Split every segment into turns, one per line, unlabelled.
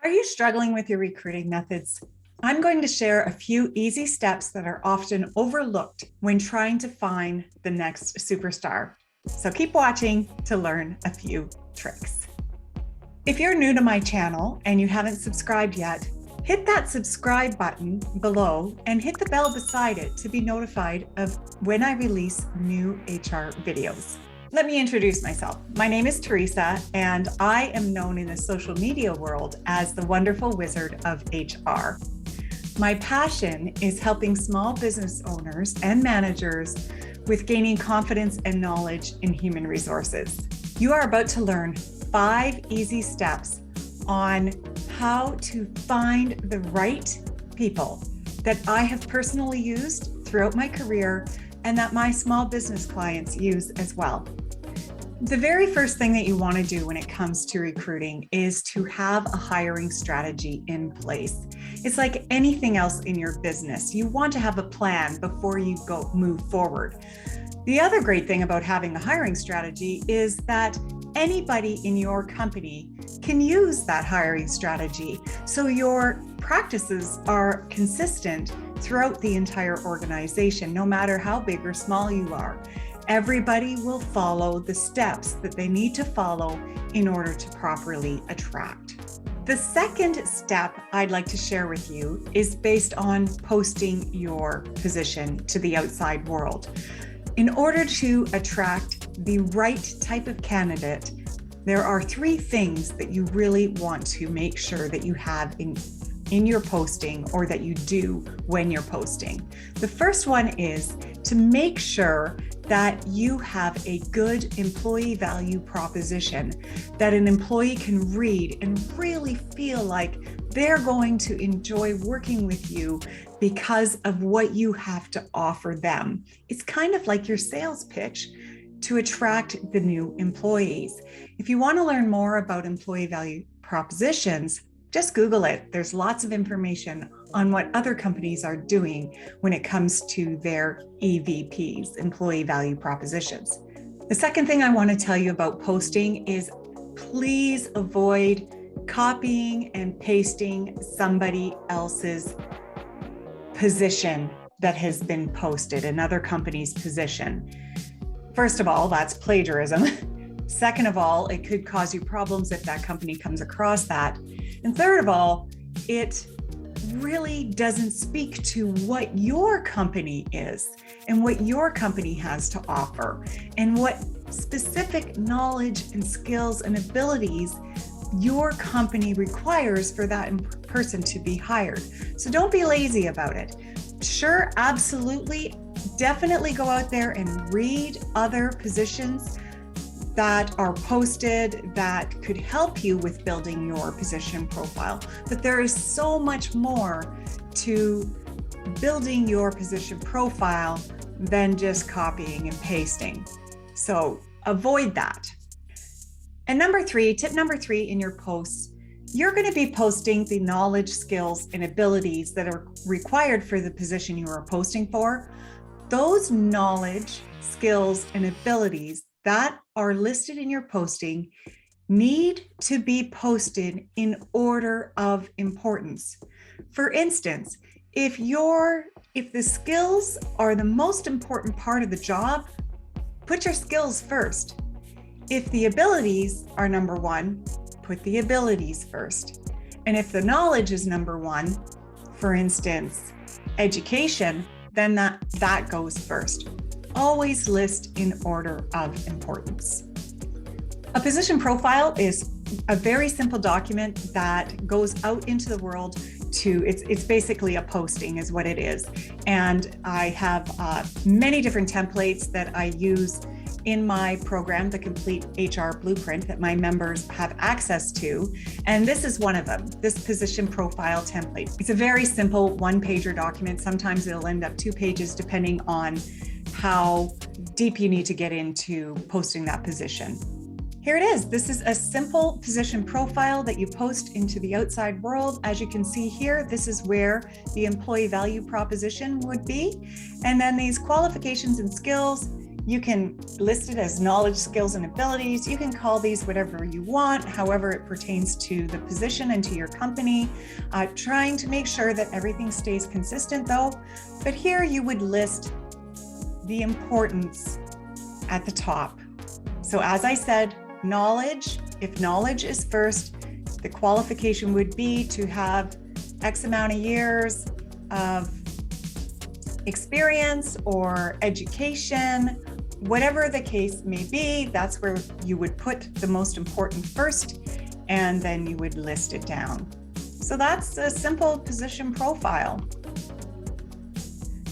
Are you struggling with your recruiting methods? I'm going to share a few easy steps that are often overlooked when trying to find the next superstar. So keep watching to learn a few tricks. If you're new to my channel and you haven't subscribed yet, hit that subscribe button below and hit the bell beside it to be notified of when I release new HR videos. Let me introduce myself. My name is Teresa, and I am known in the social media world as the wonderful wizard of HR. My passion is helping small business owners and managers with gaining confidence and knowledge in human resources. You are about to learn 5 easy steps on how to find the right people that I have personally used throughout my career and that my small business clients use as well. The very first thing that you want to do when it comes to recruiting is to have a hiring strategy in place. It's like anything else in your business. You want to have a plan before you move forward. The other great thing about having a hiring strategy is that anybody in your company can use that hiring strategy. So your practices are consistent throughout the entire organization, no matter how big or small you are. Everybody will follow the steps that they need to follow in order to properly attract. The second step I'd like to share with you is based on posting your position to the outside world. In order to attract the right type of candidate, there are 3 things that you really want to make sure that you have in your posting, or that you do when you're posting. The first one is to make sure that you have a good employee value proposition that an employee can read and really feel like they're going to enjoy working with you because of what you have to offer them. It's kind of like your sales pitch to attract the new employees. If you want to learn more about employee value propositions, just Google it. There's lots of information on what other companies are doing when it comes to their EVPs, employee value propositions. The second thing I want to tell you about posting is please avoid copying and pasting somebody else's position that has been posted, another company's position. First of all, that's plagiarism. Second of all, it could cause you problems if that company comes across that. And third of all, it really doesn't speak to what your company is and what your company has to offer and what specific knowledge and skills and abilities your company requires for that person to be hired. So don't be lazy about it. Sure, absolutely, definitely go out there and read other positions that are posted that could help you with building your position profile. But there is so much more to building your position profile than just copying and pasting. So avoid that. And tip number 3 in your posts, you're going to be posting the knowledge, skills, and abilities that are required for the position you are posting for. Those knowledge, skills, and abilities that are listed in your posting need to be posted in order of importance. For instance, if the skills are the most important part of the job, put your skills first. If the abilities are number 1, put the abilities first. And if the knowledge is number 1, for instance, education, then that goes first. Always list in order of importance. A position profile is a very simple document that goes out into the world it's basically a posting is what it is. And I have many different templates that I use in my program, the Complete HR Blueprint, that my members have access to. And this is one of them, this position profile template. It's a very simple 1-pager document. Sometimes it'll end up 2 pages depending on how deep you need to get into posting that position. Here it is. This is a simple position profile that you post into the outside world. As you can see here, this is where the employee value proposition would be. And then these qualifications and skills, You can list it as knowledge, skills, and abilities. You can call these whatever you want, however it pertains to the position and to your company. Trying to make sure that everything stays consistent though. But here you would list the importance at the top. So as I said, knowledge, if knowledge is first, the qualification would be to have X amount of years of experience or education, whatever the case may be. That's where you would put the most important first, and then you would list it down. So that's a simple position profile.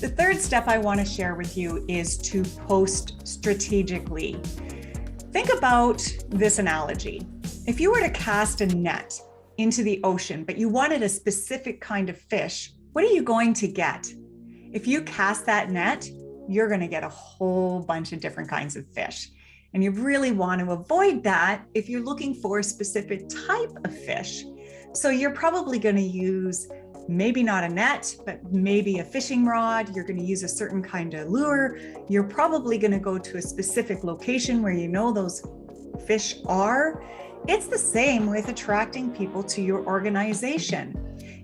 The third step I want to share with you is to post strategically. Think about this analogy. If you were to cast a net into the ocean, but you wanted a specific kind of fish, what are you going to get? If you cast that net, you're going to get a whole bunch of different kinds of fish. And you really want to avoid that if you're looking for a specific type of fish. So you're probably going to use maybe not a net, but maybe a fishing rod. You're going to use a certain kind of lure. You're probably going to go to a specific location where you know those fish are. It's the same with attracting people to your organization.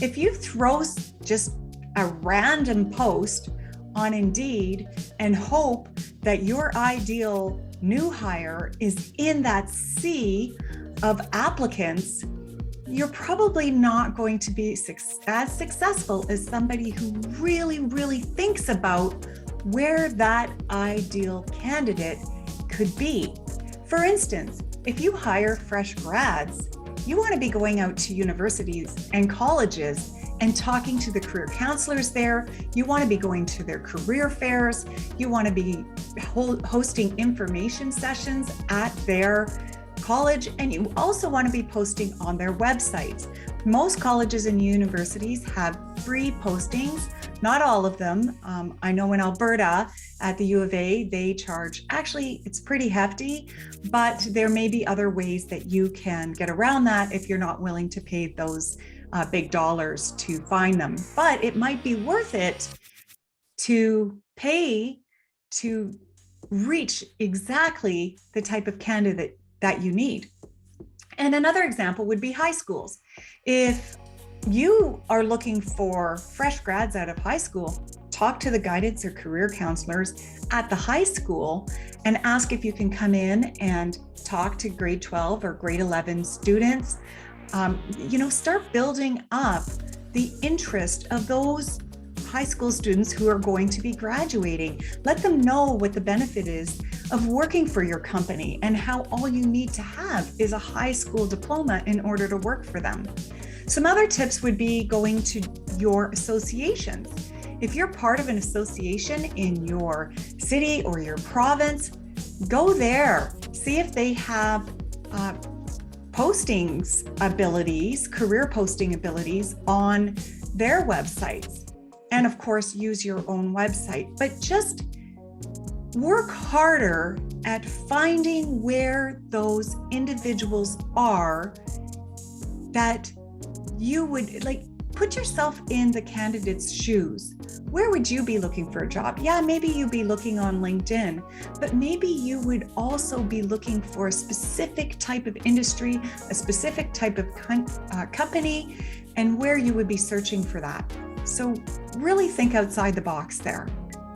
If you throw just a random post on Indeed and hope that your ideal new hire is in that sea of applicants, you're probably not going to be as successful as somebody who really thinks about where that ideal candidate could be. For instance, if you hire fresh grads, you want to be going out to universities and colleges and talking to the career counselors there. You want to be going to their career fairs. You want to be hosting information sessions at their college, and you also want to be posting on their websites. Most colleges and universities have free postings, not all of them. I know in Alberta at the U of A, they charge, actually it's pretty hefty, but there may be other ways that you can get around that if you're not willing to pay those big dollars to find them. But it might be worth it to pay to reach exactly the type of candidate that you need. And another example would be high schools. If you are looking for fresh grads out of high school, talk to the guidance or career counselors at the high school and ask if you can come in and talk to grade 12 or grade 11 students. Start building up the interest of those high school students who are going to be graduating. Let them know what the benefit is of working for your company and how all you need to have is a high school diploma in order to work for them. Some other tips would be going to your associations. If you're part of an association in your city or your province, go there. See if they have postings abilities, career posting abilities on their websites. And of course, use your own website, but just work harder at finding where those individuals are that you would put yourself in the candidate's shoes. Where would you be looking for a job? Yeah, maybe you'd be looking on LinkedIn, but maybe you would also be looking for a specific type of industry, a specific type of company, and where you would be searching for that. So really think outside the box there.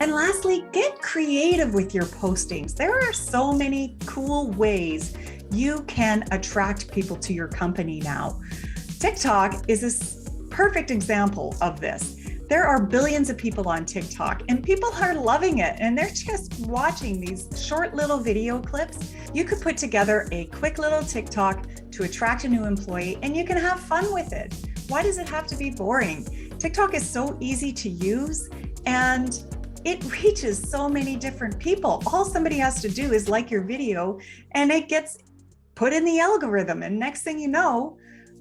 And lastly, get creative with your postings. There are so many cool ways you can attract people to your company now. TikTok is a perfect example of this. There are billions of people on TikTok and people are loving it and they're just watching these short little video clips. You could put together a quick little TikTok to attract a new employee and you can have fun with it. Why does it have to be boring? TikTok is so easy to use and it reaches so many different people. All somebody has to do is like your video and it gets put in the algorithm. And next thing you know,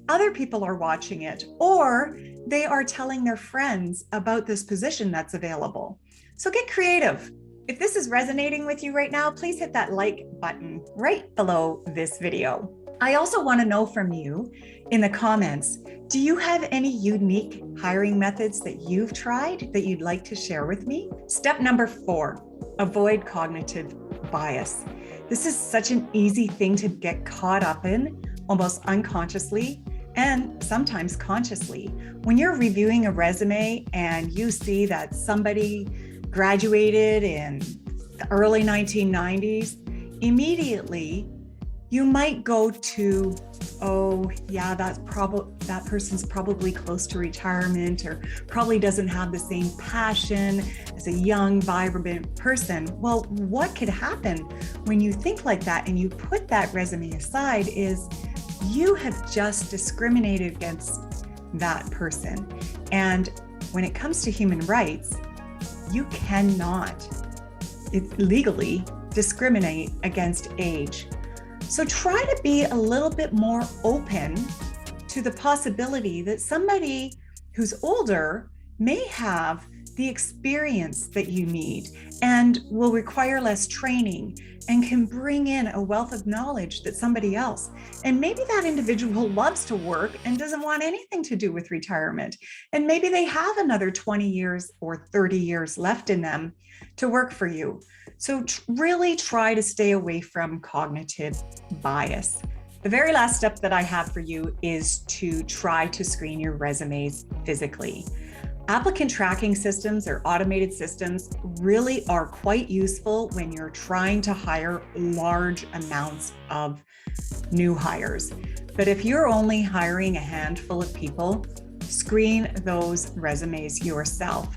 other people are watching it or they are telling their friends about this position that's available. So get creative. If this is resonating with you right now, please hit that like button right below this video. I also want to know from you in the comments, do you have any unique hiring methods that you've tried that you'd like to share with me? Step number 4, Avoid cognitive bias. This is such an easy thing to get caught up in, almost unconsciously and sometimes consciously. When you're reviewing a resume and you see that somebody graduated in the early 1990s, immediately you might go to, oh yeah, that person's probably close to retirement or probably doesn't have the same passion as a young, vibrant person. Well, what could happen when you think like that and you put that resume aside is you have just discriminated against that person. And when it comes to human rights, you cannot legally discriminate against age. So try to be a little bit more open to the possibility that somebody who's older may have the experience that you need and will require less training and can bring in a wealth of knowledge that somebody else. And maybe that individual loves to work and doesn't want anything to do with retirement. And maybe they have another 20 years or 30 years left in them to work for you. So really try to stay away from cognitive bias. The very last step that I have for you is to try to screen your resumes physically. Applicant tracking systems or automated systems really are quite useful when you're trying to hire large amounts of new hires. But if you're only hiring a handful of people, screen those resumes yourself.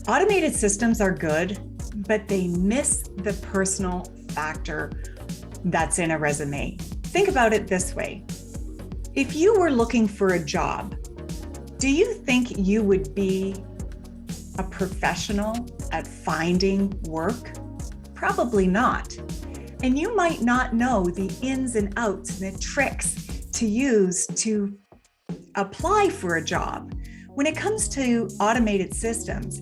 Automated systems are good, but they miss the personal factor that's in a resume. Think about it this way. If you were looking for a job, do you think you would be a professional at finding work? Probably not. And you might not know the ins and outs and the tricks to use to apply for a job. When it comes to automated systems,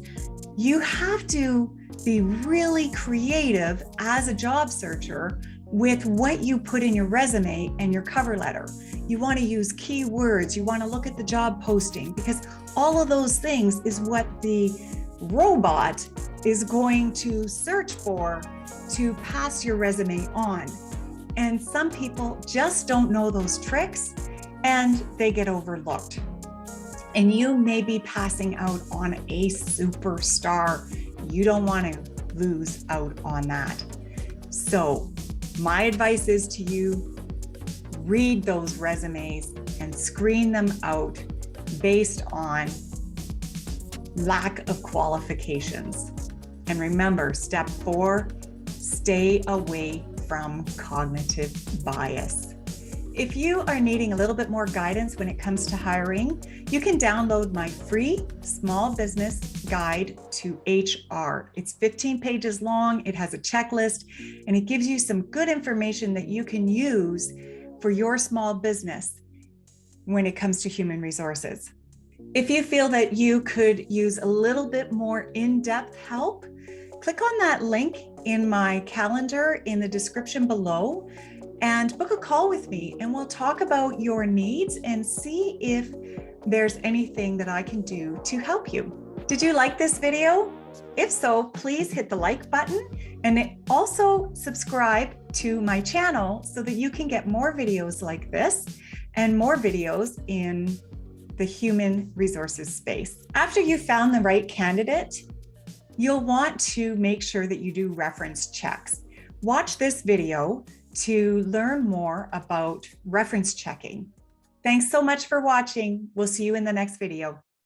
you have to be really creative as a job searcher with what you put in your resume and your cover letter. You want to use keywords, you want to look at the job posting, because all of those things is what the robot is going to search for to pass your resume on. And some people just don't know those tricks and they get overlooked. And you may be passing out on a superstar. You don't want to lose out on that. So my advice is to you, read those resumes and screen them out based on lack of qualifications. And remember, step 4, stay away from cognitive bias. If you are needing a little bit more guidance when it comes to hiring, you can download my free small business guide to HR. It's 15 pages long, it has a checklist, and it gives you some good information that you can use for your small business when it comes to human resources. If you feel that you could use a little bit more in-depth help, click on that link in my calendar in the description below and book a call with me, and we'll talk about your needs and see if there's anything that I can do to help you. Did you like this video? If so, please hit the like button and also subscribe to my channel so that you can get more videos like this and more videos in the human resources space. After you've found the right candidate, you'll want to make sure that you do reference checks. Watch this video to learn more about reference checking. Thanks so much for watching. We'll see you in the next video.